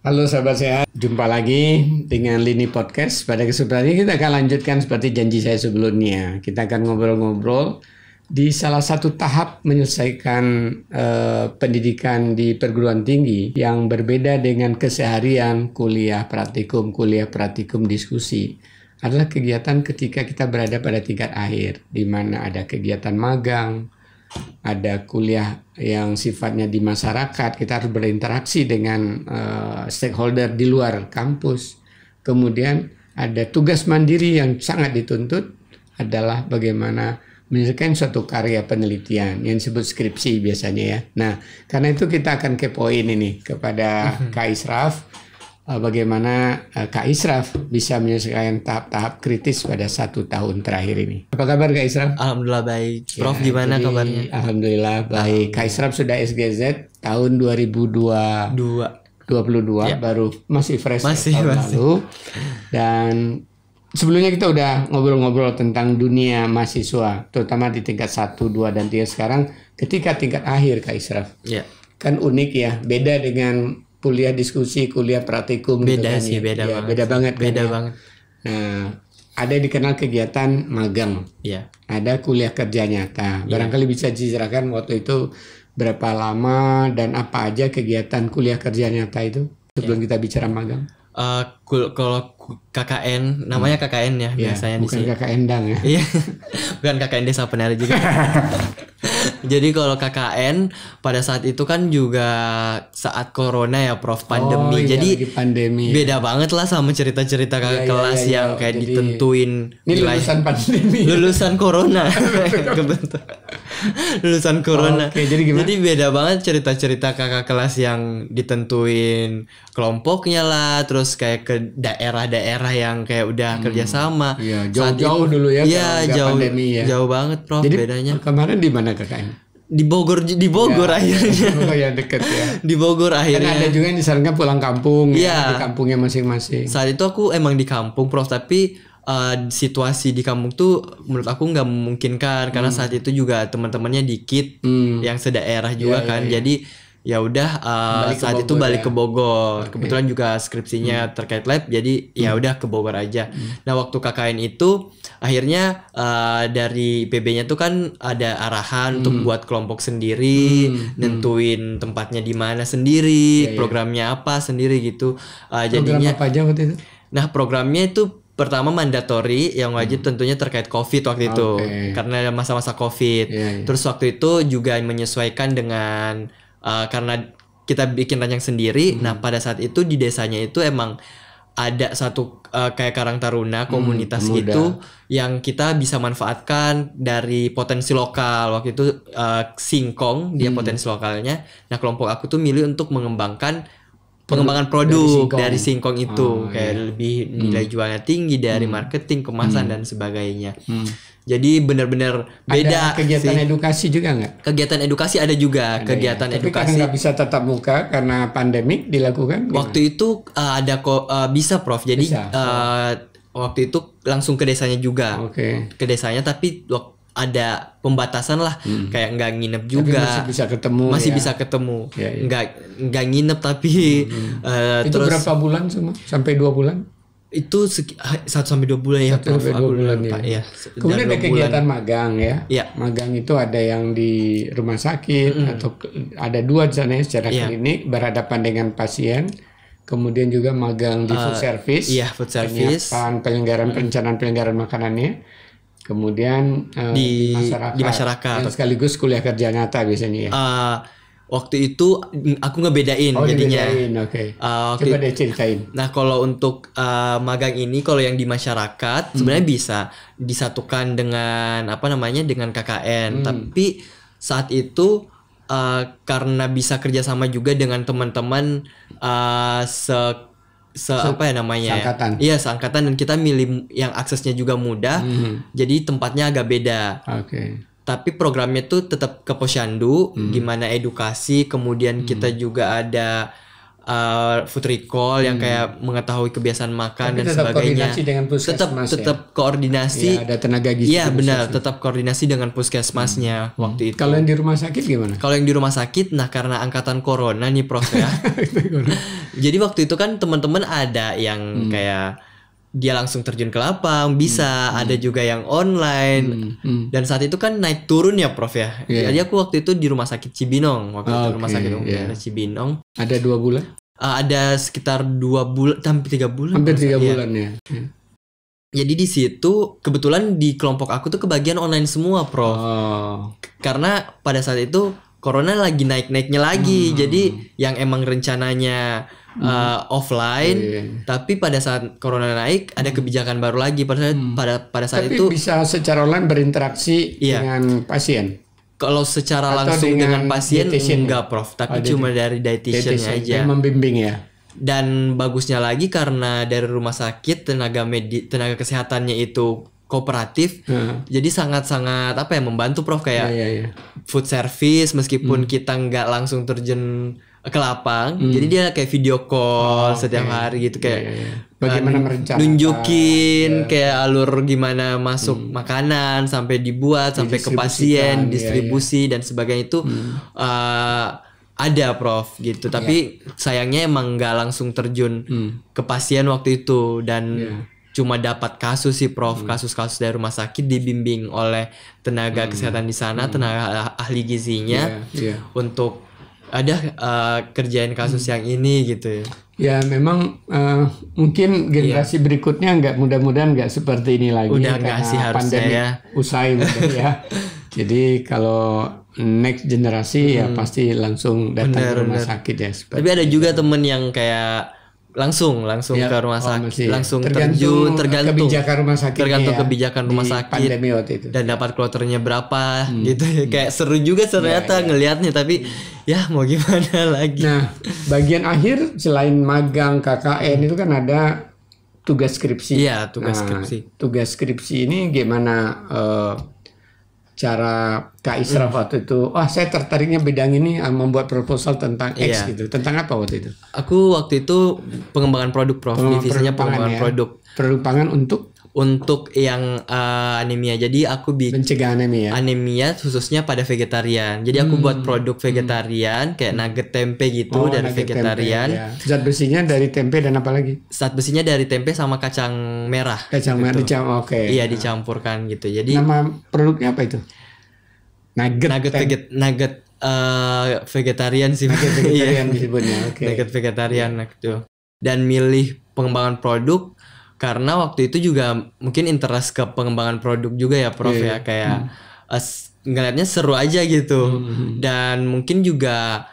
Halo sahabat sehat, jumpa lagi dengan Lini Podcast. Pada kesempatan ini kita akan lanjutkan seperti janji saya sebelumnya. Kita akan ngobrol-ngobrol di salah satu tahap menyelesaikan pendidikan di perguruan tinggi yang berbeda dengan keseharian kuliah praktikum diskusi. Adalah kegiatan ketika kita berada pada tingkat akhir, di mana ada kegiatan magang, ada kuliah yang sifatnya di masyarakat, kita harus berinteraksi dengan stakeholder di luar kampus. Kemudian ada tugas mandiri yang sangat dituntut adalah bagaimana menyelesaikan suatu karya penelitian yang disebut skripsi biasanya ya. Nah, karena itu kita akan kepoin ini kepada Kak Israf. Bagaimana Kak Israf bisa menyelesaikan tahap-tahap kritis pada 1 tahun terakhir ini. Apa kabar Kak Israf? Alhamdulillah baik. Prof gimana kabarnya? Alhamdulillah baik. Kak Israf sudah SGZ tahun 2022 ya. Baru masih fresh tahun lalu. Dan sebelumnya kita udah ngobrol-ngobrol tentang dunia mahasiswa, terutama di tingkat 1, 2, dan 3 sekarang. Ketika tingkat akhir Kak Israf, kan unik ya, beda dengan kuliah diskusi, kuliah praktikum. Beda gitu sih, kan, beda ya. banget. Beda banget. Beda kan, banget. Nah, ada yang dikenal kegiatan magang. Iya. Ada kuliah kerja nyata. Barangkali bisa diceritakan waktu itu berapa lama dan apa aja kegiatan kuliah kerja nyata itu sebelum kita bicara magang. Kalau KKN, namanya KKN ya biasanya bukan di sini. KKN Dang ya. Iya. Bukan KKN Desa Penari juga. Jadi kalau KKN pada saat itu kan juga saat corona ya Prof, pandemi. Jadi lagi pandemi. Beda banget lah sama cerita-cerita kakak kelas yang kayak Jadi, ditentuin ini lulusan pandemi. Lulusan corona. Lulusan corona. Oke, jadi gimana? Jadi beda banget cerita-cerita kakak kelas yang ditentuin kelompoknya lah, terus kayak ke daerah-daerah yang kayak udah kerjasama. Iya, jauh-jauh dulu ya. Iya, pandemi ya. Jauh banget Prof. Jadi bedanya. Kemarin di mana KKN? Di Bogor akhirnya. Oh ya, dekat ya. Di Bogor akhirnya. Kan ada juga yang disarankan pulang kampung ya, di kampungnya masing-masing. Saat itu aku emang di kampung Prof, tapi situasi di kampung tuh menurut aku nggak memungkinkan karena saat itu juga teman-temannya dikit yang sedaerah juga kan. Jadi ya udah saat itu balik ke Bogor. Kebetulan juga skripsinya terkait lab, jadi ya udah ke Bogor aja. Nah, waktu KKN itu akhirnya dari PB-nya tuh kan ada arahan untuk buat kelompok sendiri, nentuin tempatnya di mana sendiri, programnya apa sendiri gitu. Jadinya apa aja waktu itu? Nah, programnya itu pertama mandatory yang wajib tentunya terkait COVID waktu itu karena masa-masa COVID. Terus waktu itu juga menyesuaikan dengan karena kita bikin ranjang sendiri. Nah, pada saat itu di desanya itu emang ada satu kayak Karang Taruna komunitas gitu yang kita bisa manfaatkan dari potensi lokal. Waktu itu singkong dia potensi lokalnya. Nah, kelompok aku tuh milih untuk pengembangan produk dari singkong itu kayak lebih nilai jualnya tinggi dari marketing, kemasan dan sebagainya. Jadi benar-benar beda. Ada kegiatan sih. Edukasi juga nggak? Kegiatan edukasi ada juga. Kegiatan Tapi edukasi. Tapi nggak bisa tatap muka karena pandemik dilakukan? Waktu itu ada bisa Prof. Jadi waktu itu langsung ke desanya juga. Ke desanya tapi ada pembatasan lah, kayak nggak nginep juga. Tapi masih bisa ketemu. Masih bisa ketemu. Nggak nginep tapi itu terus berapa bulan semua? Sampai 2 bulan? Itu 1-2 bulan ya Prof. 1-2 bulan ya. Kemudian ada kegiatan magang ya. Magang itu ada yang di rumah sakit atau ada 2 di sana secara klinik berhadapan dengan pasien. Kemudian juga magang di food service. Iya, food service. Perencanaan makanannya. Kemudian di masyarakat. Dan sekaligus kuliah kerja nyata biasanya ya. Waktu itu aku ngebedain jadinya. Coba deh ceritain. Nah, kalau untuk magang ini, kalau yang di masyarakat sebenarnya bisa disatukan dengan dengan KKN. Tapi saat itu karena bisa kerjasama juga dengan teman-teman seangkatan. Iya, seangkatan, dan kita milih yang aksesnya juga mudah. Jadi tempatnya agak beda. Tapi programnya tuh tetap ke Posyandu, gimana edukasi, kemudian kita juga ada food recall yang kayak mengetahui kebiasaan makan. Tapi dan tetap sebagainya. Koordinasi dengan puskesmas tetap koordinasi. Ya, ada tenaga gizi. Iya benar, tetap koordinasi dengan puskesmasnya waktu itu. Kalau yang di rumah sakit gimana? Kalau yang di rumah sakit, nah karena angkatan corona nih Prof ya. Jadi waktu itu kan teman-teman ada yang kayak dia langsung terjun ke lapang, bisa ada juga yang online. Dan saat itu kan naik turun ya Prof ya. Jadi aku waktu itu di rumah sakit Cibinong, waktu itu rumah sakit Cibinong. Ada 2 bulan? Ada sekitar 2 bulan, hampir 3 bulan. Hampir 3 bulan ya. Jadi di situ kebetulan di kelompok aku tuh kebagian online semua Prof. Karena pada saat itu corona lagi naik-naiknya lagi. Jadi yang emang rencananya offline, tapi pada saat corona naik ada kebijakan baru lagi pada saat tapi itu bisa secara online berinteraksi dengan pasien. Kalau secara langsung dengan pasien enggak Prof, tapi cuma dari dietitian-nya aja. Yang membimbing ya. Dan bagusnya lagi karena dari rumah sakit tenaga kesehatannya itu kooperatif, jadi sangat-sangat membantu Prof kayak food service meskipun kita nggak langsung terjun ke lapang, jadi dia kayak video call setiap hari gitu kayak bagaimana merencanakan, nunjukin kayak alur gimana masuk makanan sampai dibuat sampai ke pasien, distribusi dan sebagainya itu ada Prof gitu. Tapi sayangnya emang nggak langsung terjun ke pasien waktu itu dan cuma dapat kasus sih Prof, kasus-kasus dari rumah sakit dibimbing oleh tenaga kesehatan di sana, tenaga ahli gizinya untuk ada kerjain kasus yang ini gitu ya. Ya memang mungkin generasi berikutnya mudah-mudahan nggak seperti ini lagi. Udah nggak sih harusnya ya. Usai ya. Jadi kalau next generasi ya pasti langsung datang ke rumah sakit ya. Tapi ada juga temen yang kayak langsung ke rumah sakit, langsung tergantung kebijakan rumah sakit, kebijakan rumah sakit pandemi waktu itu dan dapat kloternya berapa gitu ya. Kayak seru juga ternyata ngelihatnya, tapi ya mau gimana lagi. Nah bagian akhir selain magang KKN itu kan ada tugas skripsi. Iya, tugas skripsi. Tugas skripsi ini gimana cara Kak Isra waktu itu? Saya tertariknya bidang ini, membuat proposal tentang X gitu. Tentang apa waktu itu? Aku waktu itu pengembangan produk Prof. Divisinya pengembangan produk. Produk pangan untuk yang anemia. Jadi aku bikin mencegah anemia. Anemia khususnya pada vegetarian. Jadi aku buat produk vegetarian kayak nugget tempe gitu dari vegetarian. Tempe, Zat besinya dari tempe dan apa lagi? Zat besinya dari tempe sama kacang merah. Kacang merah dicampur. Iya, dicampurkan gitu. Jadi nama produknya apa itu? Nugget vegetarian sih. Nugget vegetarian disebutnya. Nugget vegetarian gitu. Dan milih pengembangan produk karena waktu itu juga mungkin interest ke pengembangan produk juga ya Prof ya, kayak ngeliatnya seru aja gitu. Dan mungkin juga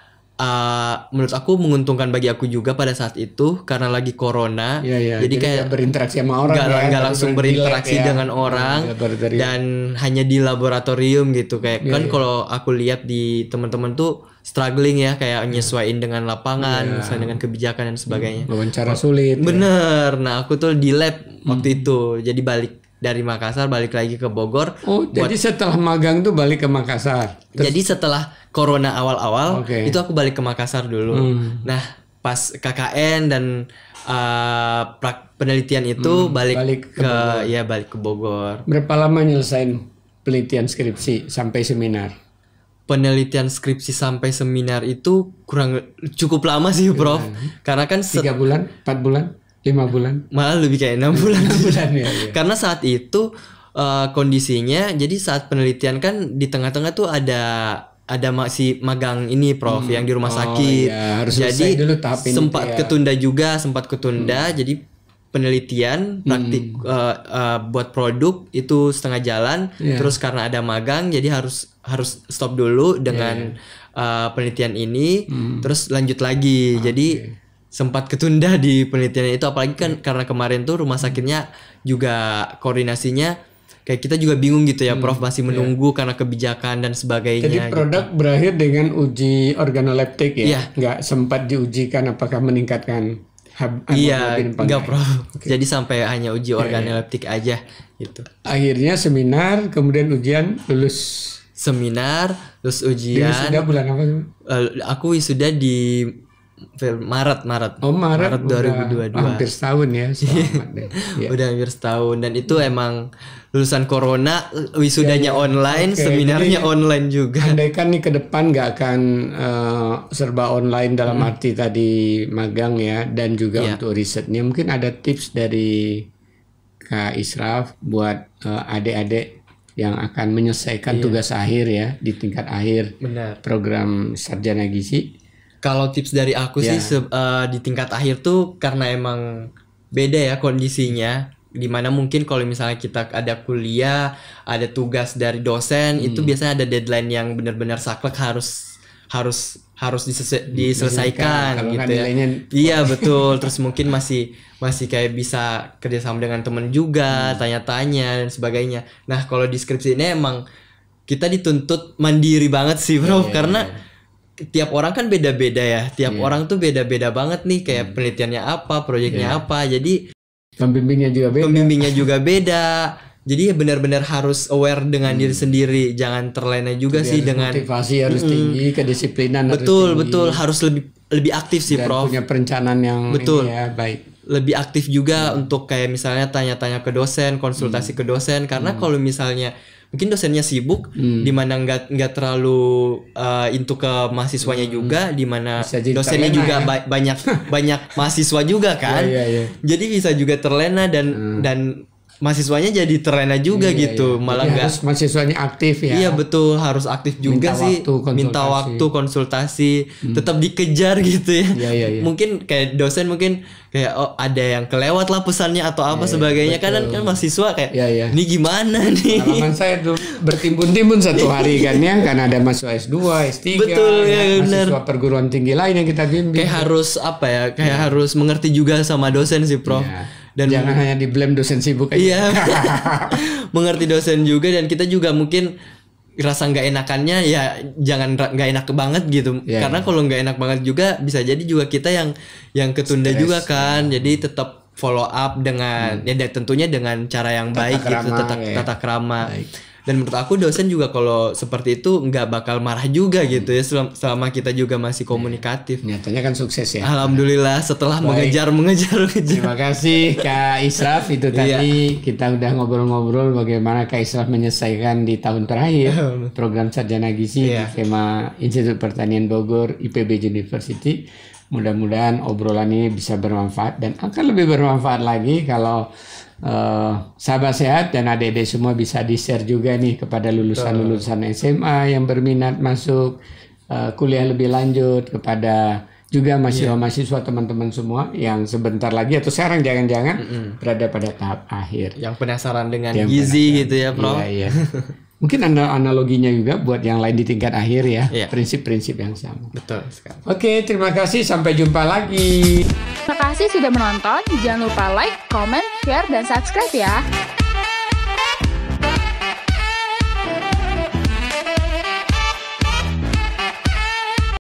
menurut aku menguntungkan bagi aku juga pada saat itu karena lagi corona. Jadi kayak berinteraksi sama orang, nggak langsung berinteraksi dengan orang dan hanya di laboratorium gitu kayak kan. Kalau aku lihat di teman-teman tuh struggling ya, kayak nyesuaiin dengan lapangan, nyesuaiin dengan kebijakan dan sebagainya. Wawancara sulit. Bener. Nah aku tuh di lab waktu itu, jadi balik dari Makassar balik lagi ke Bogor. Jadi setelah magang tuh balik ke Makassar. Jadi setelah corona awal-awal itu aku balik ke Makassar dulu. Nah pas KKN dan penelitian itu balik ke Bogor. Berapa lama nyelesain penelitian skripsi sampai seminar? Penelitian skripsi sampai seminar itu cukup lama sih Prof. Karena kan 3 bulan, 4 bulan, 5 bulan, malah lebih kayak 6 bulan. Ya. Karena saat itu kondisinya, jadi saat penelitian kan di tengah-tengah tuh ada masih magang ini Prof yang di rumah sakit. Harus jadi dulu tahap ini sempat ketunda. Jadi penelitian praktik buat produk itu setengah jalan. Terus karena ada magang jadi harus stop dulu dengan penelitian ini. Terus lanjut lagi. Jadi sempat ketunda di penelitian itu, apalagi kan karena kemarin tuh rumah sakitnya juga koordinasinya kayak kita juga bingung gitu ya Prof, masih menunggu karena kebijakan dan sebagainya. Jadi produk berakhir dengan uji organoleptik ya? Nggak sempat diujikan apakah meningkatkan enggak Prof. Jadi sampai hanya uji organoleptik aja gitu. Akhirnya seminar, kemudian ujian, lulus. Seminar, terus ujian. Wisuda bulan apa? Aku wisuda di Maret. Oh, Maret 2022. Hampir setahun ya. Selamat deh. Ya. Udah hampir setahun, dan itu emang lulusan corona, wisudanya online, seminarnya online juga. Andaikan nih ke depan nggak akan serba online dalam arti tadi magang ya, dan juga untuk risetnya, mungkin ada tips dari Kak Israf buat adik-adik yang akan menyelesaikan tugas akhir ya di tingkat akhir. Benar. Program sarjana gizi. Kalau tips dari aku sih di tingkat akhir tuh karena emang beda ya kondisinya, dimana mungkin kalau misalnya kita ada kuliah, ada tugas dari dosen, itu biasanya ada deadline yang benar-benar saklek, harus diselesaikan gitu ya. Iya betul. Terus mungkin masih kayak bisa kerjasama dengan teman juga, tanya-tanya dan sebagainya. Nah kalau di skripsi ini emang kita dituntut mandiri banget sih bro, karena tiap orang kan beda-beda ya. Tiap orang tuh beda-beda banget nih, kayak penelitiannya apa, proyeknya apa. Jadi pembimbingnya juga beda. Jadi benar-benar harus aware dengan diri sendiri, jangan terlena juga sih dengan motivasi harus tinggi, kedisiplinan betul harus lebih aktif sih dan Prof. punya perencanaan yang baik. Lebih aktif juga untuk kayak misalnya tanya-tanya ke dosen, konsultasi ke dosen, karena kalau misalnya mungkin dosennya sibuk, di mana nggak terlalu into ke mahasiswanya juga, di mana dosennya juga banyak mahasiswa juga kan, jadi bisa juga terlena dan mahasiswanya jadi terlena juga gitu, malah nggak harus mahasiswanya aktif ya. Iya betul, harus aktif juga minta waktu konsultasi, tetap dikejar gitu ya. Mungkin kayak dosen kayak ada yang kelewat lah pesannya atau apa sebagainya, kan mahasiswa kayak ini gimana nih. Pengalaman saya tuh bertimbun-timbun satu hari kan ya, karena ada mahasiswa S2, S3, betul, mahasiswa perguruan tinggi lain yang kita bimbing. Kayak harus harus mengerti juga sama dosen sih Prof. Dan jangan hanya di blame dosen sibuk aja. Iya. Mengerti dosen juga, dan kita juga mungkin rasa nggak enakannya ya jangan nggak enak banget gitu. Karena kalau nggak enak banget juga bisa jadi juga kita yang ketunda juga kan. Jadi tetap follow up dengan tentunya dengan cara yang baik gitu, tata krama. Dan menurut aku dosen juga kalau seperti itu nggak bakal marah juga gitu ya, selama kita juga masih komunikatif. Nyatanya kan sukses ya. Alhamdulillah setelah mengejar. Terima kasih Kak Israf. Itu tadi kita udah ngobrol-ngobrol bagaimana Kak Israf menyelesaikan di tahun terakhir program sarjana gizi di tema Institut Pertanian Bogor IPB University. Mudah-mudahan obrolan ini bisa bermanfaat, dan akan lebih bermanfaat lagi kalau sahabat sehat dan adik-adik semua bisa di-share juga nih kepada lulusan-lulusan SMA yang berminat masuk kuliah lebih lanjut, kepada juga mahasiswa-mahasiswa teman-teman semua yang sebentar lagi atau sekarang jangan-jangan berada pada tahap akhir. Yang penasaran dengan gizi gitu ya Prof. Iya. Mungkin analoginya juga buat yang lain di tingkat akhir ya, prinsip-prinsip yang sama. Betul sekali. Oke, terima kasih, sampai jumpa lagi. Terima kasih sudah menonton, jangan lupa like, comment, share, dan subscribe ya.